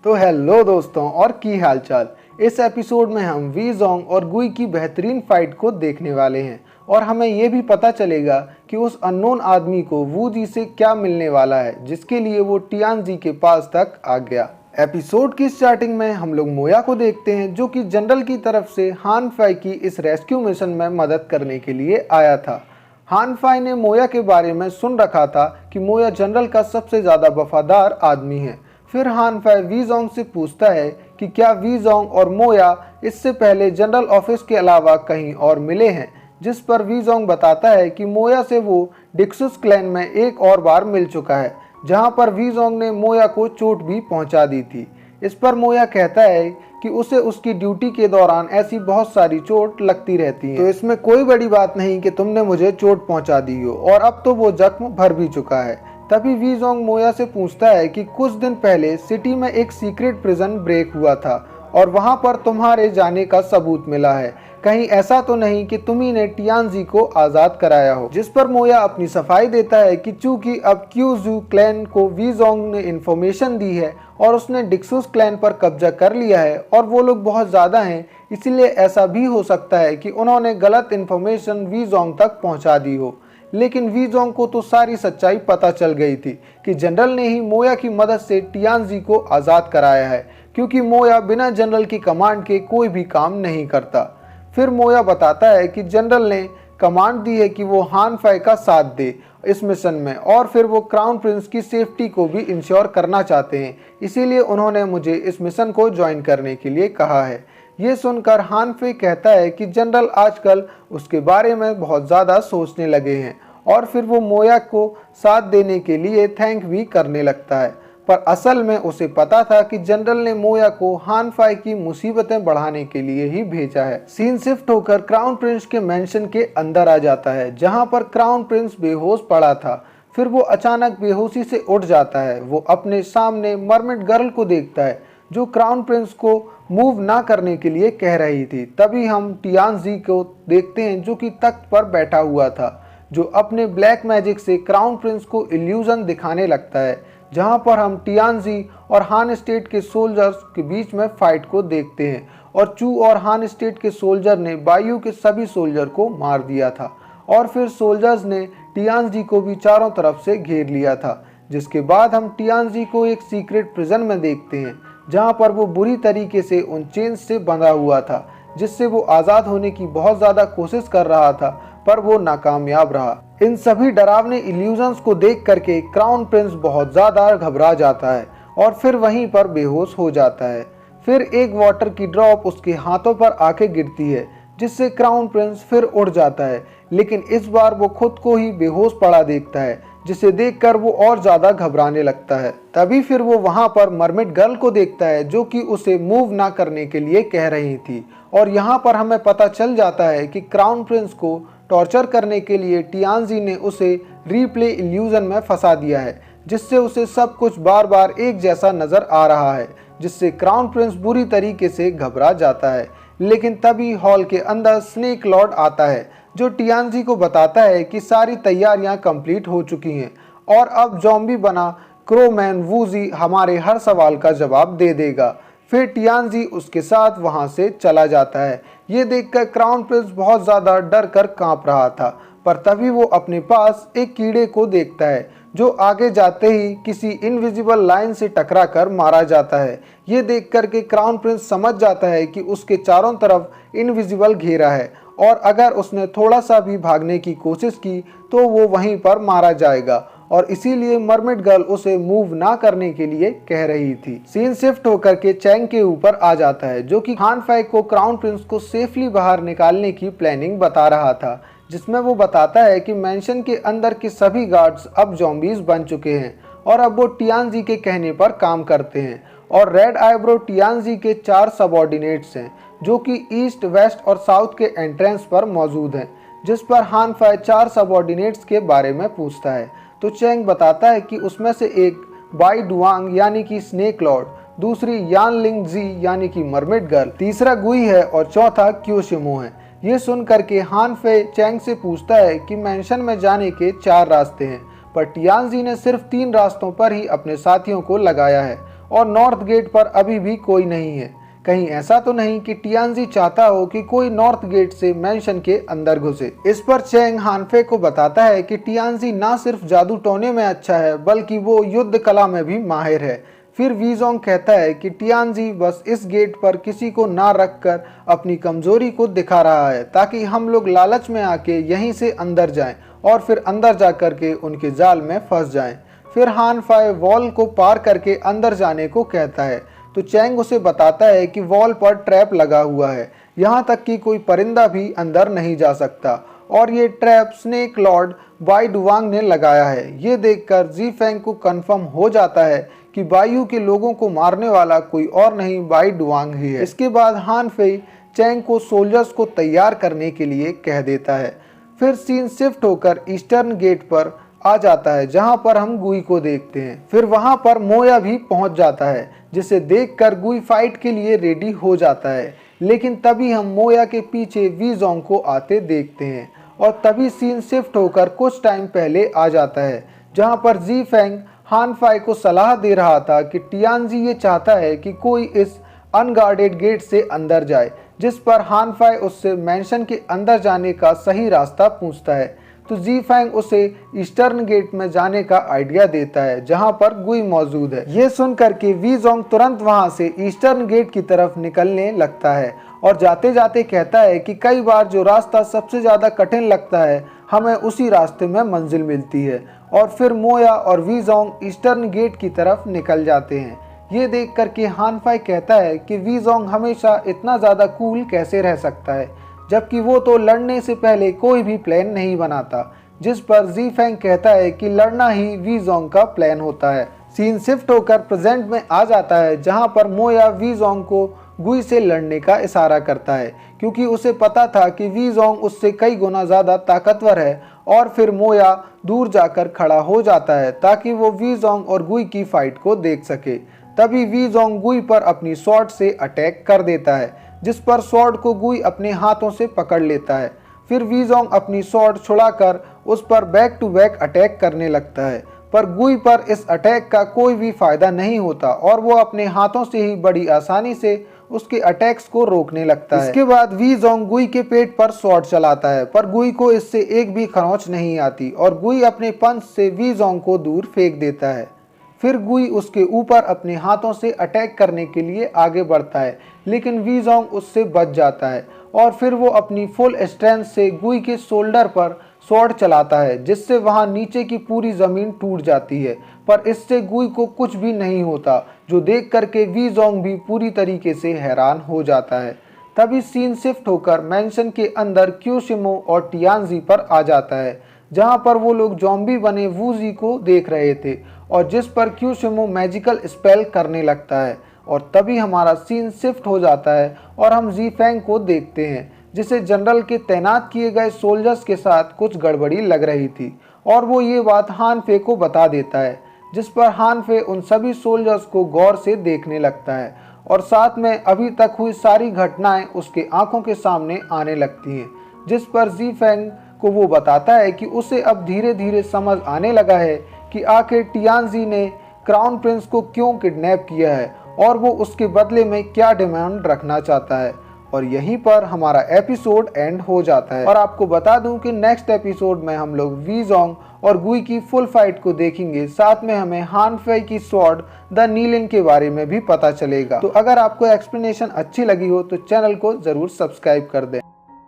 तो हेलो दोस्तों, और की हालचाल। इस एपिसोड में हम वी जोंग और गुई की बेहतरीन फाइट को देखने वाले हैं और हमें ये भी पता चलेगा कि उस अननोन आदमी को वू जी से क्या मिलने वाला है जिसके लिए वो टियानजी के पास तक आ गया। एपिसोड की स्टार्टिंग में हम लोग मोया को देखते हैं जो कि जनरल की तरफ से हान फाई की इस रेस्क्यू मिशन में मदद करने के लिए आया था। हान फाई ने मोया के बारे में सुन रखा था कि मोया जनरल का सबसे ज़्यादा वफादार आदमी है। फिर हान फाई वी जोंग से पूछता है कि क्या वी जोंग और मोया इससे पहले जनरल ऑफिस के अलावा कहीं और मिले हैं, जिस पर वी जोंग बताता है कि मोया से वो डिक्सुस क्लैन में एक और बार मिल चुका है, जहां पर वी जोंग ने मोया को चोट भी पहुंचा दी थी। इस पर मोया कहता है कि उसे उसकी ड्यूटी के दौरान ऐसी बहुत सारी चोट लगती रहती है, तो इसमें कोई बड़ी बात नहीं कि तुमने मुझे चोट पहुंचा दी हो, और अब तो वो जख्म भर भी चुका है। तभी वी जोंग मोया से पूछता है कि कुछ दिन पहले सिटी में एक सीक्रेट प्रिजन ब्रेक हुआ था और वहां पर तुम्हारे जाने का सबूत मिला है। कहीं ऐसा तो नहीं कि तुम्ही ने टियानजी को आज़ाद कराया हो। जिस पर मोया अपनी सफाई देता है कि चूंकि अब क्यूजू क्लैन को वी जोंग ने इन्फॉर्मेशन दी है और उसने डिक्सुस क्लैन पर कब्जा कर लिया है और वो लोग बहुत ज़्यादा हैं, इसीलिए ऐसा भी हो सकता है कि उन्होंने गलत इन्फॉर्मेशन वी जोंग तक पहुँचा दी हो। लेकिन वी जोंग को तो सारी सच्चाई पता चल गई थी कि जनरल ने ही मोया की मदद से टियानजी को आज़ाद कराया है, क्योंकि मोया बिना जनरल की कमांड के कोई भी काम नहीं करता। फिर मोया बताता है कि जनरल ने कमांड दी है कि वो हान फाई का साथ दे इस मिशन में, और फिर वो क्राउन प्रिंस की सेफ्टी को भी इंश्योर करना चाहते हैं, इसीलिए उन्होंने मुझे इस मिशन को ज्वाइन करने के लिए कहा है। ये सुनकर हान फे कहता है कि जनरल आजकल उसके बारे में बहुत ज़्यादा सोचने लगे हैं, और फिर वो मोया को साथ देने के लिए थैंक भी करने लगता है। पर असल में उसे पता था कि जनरल ने मोया को हान फाई की मुसीबतें बढ़ाने के लिए ही भेजा है। सीन शिफ्ट होकर क्राउन प्रिंस के मेंशन के अंदर आ जाता है, जहां पर क्राउन प्रिंस बेहोश पड़ा था। फिर वो अचानक बेहोशी से उठ जाता है। वो अपने सामने मरमेड गर्ल को देखता है जो क्राउन प्रिंस को मूव ना करने के लिए कह रही थी। तभी हम टियानजी को देखते हैं जो कि तख्त पर बैठा हुआ था, जो अपने ब्लैक मैजिक से क्राउन प्रिंस को इल्यूजन दिखाने लगता है, जहां पर हम टियानजी और हान स्टेट के सोल्जर्स के बीच में फाइट को देखते हैं। और चू और हान स्टेट के सोल्जर ने बायू के सभी सोल्जर को मार दिया था, और फिर सोल्जर्स ने टियानजी को भी चारों तरफ से घेर लिया था। जिसके बाद हम टियानजी को एक सीक्रेट प्रिजन में देखते हैं, जहां पर वो बुरी तरीके से उन चेन्स से बंधा हुआ था, जिससे वो आज़ाद होने की बहुत ज़्यादा कोशिश कर रहा था, पर वो नाकामयाब रहा। इन सभी डरावने इल्यूजन्स को देख करके क्राउन प्रिंस बहुत ज़्यादा घबरा जाता है और फिर वहीं पर बेहोश हो जाता है। फिर एक वाटर की ड्रॉप उसके हाथों पर आके गिरती है, जिससे क्राउन प्रिंस फिर उड़ जाता है, लेकिन इस बार वो खुद को ही बेहोश पड़ा देखता है, जिसे देखकर वो और ज़्यादा घबराने लगता है। तभी फिर वो वहाँ पर मरमेड गर्ल को देखता है जो कि उसे मूव ना करने के लिए कह रही थी, और यहाँ पर हमें पता चल जाता है कि क्राउन प्रिंस को टॉर्चर करने के लिए टियानजी ने उसे रीप्ले इल्यूजन में फंसा दिया है, जिससे उसे सब कुछ बार बार एक जैसा नज़र आ रहा है, जिससे क्राउन प्रिंस बुरी तरीके से घबरा जाता है। लेकिन तभी हॉल के अंदर स्नेक लॉर्ड आता है, जो टियानजी को बताता है कि सारी तैयारियां कंप्लीट हो चुकी हैं और अब ज़ॉम्बी बना क्रोमैन वूजी हमारे हर सवाल का जवाब दे देगा। फिर टियानजी उसके साथ वहां से चला जाता है। ये देखकर क्राउन प्रिंस बहुत ज़्यादा डर कर काँप रहा था, पर तभी वो अपने पास एक कीड़े को देखता है जो आगे जाते ही किसी इनविजिबल लाइन से टकरा कर मारा जाता है। ये देख कर के क्राउन प्रिंस समझ जाता है कि उसके चारों तरफ इनविजिबल घेरा है, और अगर उसने थोड़ा सा भी भागने की कोशिश की तो वो वहीं पर मारा जाएगा, और इसीलिए मरमेड गर्ल उसे मूव ना करने के लिए कह रही थी। सीन शिफ्ट होकर के चैंग के ऊपर आ जाता है, जो कि हान फाई को क्राउन प्रिंस को सेफली बाहर निकालने की प्लानिंग बता रहा था, जिसमें वो बताता है कि मेंशन के अंदर के सभी गार्ड्स अब ज़ॉम्बीज बन चुके हैं और अब वो टियानजी के कहने पर काम करते हैं। और रेड आईब्रो टियानजी के 4 सबऑर्डिनेट्स हैं, जो कि ईस्ट, वेस्ट और साउथ के एंट्रेंस पर मौजूद हैं। जिस पर हान फाई 4 सबऑर्डिनेट्स के बारे में पूछता है, तो चैंग बताता है कि उसमें से एक बाई डुआंग यानी कि स्नेक लॉर्ड, दूसरी यान लिंग जी यानी कि मरमेड गर्ल, तीसरा गुई है और चौथा क्योशिमो है। ये सुन करके हान फे चैंग से पूछता है कि मेंशन में जाने के 4 रास्ते हैं, पर टियानजी ने सिर्फ 3 रास्तों पर ही अपने साथियों को लगाया है, और नॉर्थ गेट पर अभी भी कोई नहीं है। कहीं ऐसा तो नहीं कि टियानजी चाहता हो कि कोई नॉर्थ गेट से मैंशन के अंदर घुसे। इस पर चैंग हानफे को बताता है कि टियानजी ना सिर्फ जादू टोने में अच्छा है बल्कि वो युद्ध कला में भी माहिर है। फिर वीजोंग कहता है कि टियानजी बस इस गेट पर किसी को ना रखकर अपनी कमजोरी को दिखा रहा है ताकि हम लोग लालच में आके यहीं से अंदर जाएं और फिर अंदर जा करके उनके जाल में फंस जाएं। फिर हान फाई वॉल को पार करके अंदर जाने को कहता है तो चैंग उसे बताता है कि वॉल पर ट्रैप लगा हुआ है, यहाँ तक कि कोई परिंदा भी अंदर नहीं जा सकता और ये ट्रैप स्नेक लॉर्ड बाई डुवांग ने लगाया है। ये देखकर जी फेंग को कंफर्म हो जाता है कि बायू के लोगों को मारने वाला कोई और नहीं बाई डुवांग ही है। इसके बाद हान फेई चैंग को सोल्जर्स को तैयार करने के लिए कह देता है। फिर सीन शिफ्ट होकर ईस्टर्न गेट पर आ जाता है जहां पर हम गुई को देखते हैं। फिर वहां पर मोया भी पहुंच जाता है जिसे देखकर गुई फाइट के लिए रेडी हो जाता है, लेकिन तभी हम मोया के पीछे वीजोंग को आते देखते हैं और तभी सीन शिफ्ट होकर कुछ टाइम पहले आ जाता है जहां पर जी फेंग हान फाई को सलाह दे रहा था कि टियानजी ये चाहता है कि कोई इस अनगार्डेड गेट से अंदर जाए, जिस पर हान फाई उससे मैंशन के अंदर जाने का सही रास्ता पूछता है तो जी फेंग उसे ईस्टर्न गेट में जाने का आइडिया देता है जहां पर गुई मौजूद है। ये सुनकर के वीजोंग तुरंत वहां से ईस्टर्न गेट की तरफ निकलने लगता है और जाते जाते कहता है कि कई बार जो रास्ता सबसे ज्यादा कठिन लगता है हमें उसी रास्ते में मंजिल मिलती है। और फिर मोया और वीजोंग ईस्टर्न गेट की तरफ निकल जाते हैं। ये देख कर के हान फाई कहता है कि वीजोंग हमेशा इतना ज्यादा कूल कैसे रह सकता है जबकि वो तो लड़ने से पहले कोई भी प्लान नहीं बनाता, जिस पर जी फेंग कहता है कि लड़ना ही वीजोंग का प्लान होता है। सीन शिफ्ट होकर प्रेजेंट में आ जाता है जहां पर मोया वीजोंग को गुई से लड़ने का इशारा करता है क्योंकि उसे पता था कि वीजोंग उससे कई गुना ज्यादा ताकतवर है। और फिर मोया दूर जाकर खड़ा हो जाता है ताकि वो वीजोंग और गुई की फाइट को देख सके। तभी वीजोंग गुई पर अपनी स्वॉर्ड से अटैक कर देता है, जिस पर स्वॉर्ड को गुई अपने हाथों से पकड़ लेता है। फिर वीजोंग अपनी स्वॉर्ड छुड़ाकर उस पर बैक टू बैक अटैक करने लगता है, पर गुई पर इस अटैक का कोई भी फायदा नहीं होता और वो अपने हाथों से ही बड़ी आसानी से उसके अटैक्स को रोकने लगता है। इसके बाद वीजोंग गुई के पेट पर स्वॉर्ड चलाता है पर गुई को इससे एक भी खरोंच नहीं आती और गुई अपने पंच से वीजोंग को दूर फेंक देता है। फिर गुई उसके ऊपर अपने हाथों से अटैक करने के लिए आगे बढ़ता है, लेकिन वीजोंग उससे बच जाता है और फिर वो अपनी फुल स्ट्रेंथ से गुई के शोल्डर पर स्वॉर्ड चलाता है, जिससे वहां नीचे की पूरी जमीन टूट जाती है। पर इससे गुई को कुछ भी नहीं होता, जो देख करके वीजोंग भी पूरी तरीके से हैरान हो जाता है। तभी सीन शिफ्ट होकर मैंशन के अंदर क्यूशिमो और टियानजी पर आ जाता है, जहां पर वो लोग ज़ॉम्बी बने वूजी को देख रहे थे और जिस पर क्यूशिमो मैजिकल स्पेल करने लगता है। और तभी हमारा सीन शिफ्ट हो जाता है और हम जी फेंग को देखते हैं, जिसे जनरल के तैनात किए गए सोल्जर्स के साथ कुछ गड़बड़ी लग रही थी और वो ये बात हान फे को बता देता है, जिस पर हान फे उन सभी सोल्जर्स को गौर से देखने लगता है और साथ में अभी तक हुई सारी घटनाएं उसके आंखों के सामने आने लगती हैं, जिस पर जी फेंग को वो बताता है कि उसे अब धीरे धीरे समझ आने लगा है कि आखिर टियानजी ने क्राउन प्रिंस को क्यों किडनैप किया है और वो उसके बदले में क्या डिमांड रखना चाहता है। और यहीं पर हमारा एपिसोड एंड हो जाता है। और आपको बता दूं कि नेक्स्ट एपिसोड में हम लोग वीजोंग और गुई की फुल फाइट को देखेंगे, साथ में हमें हान फे की स्वॉर्ड द नीलिन के बारे में भी पता चलेगा। तो अगर आपको एक्सप्लेनेशन अच्छी लगी हो तो चैनल को जरूर सब्सक्राइब कर दें।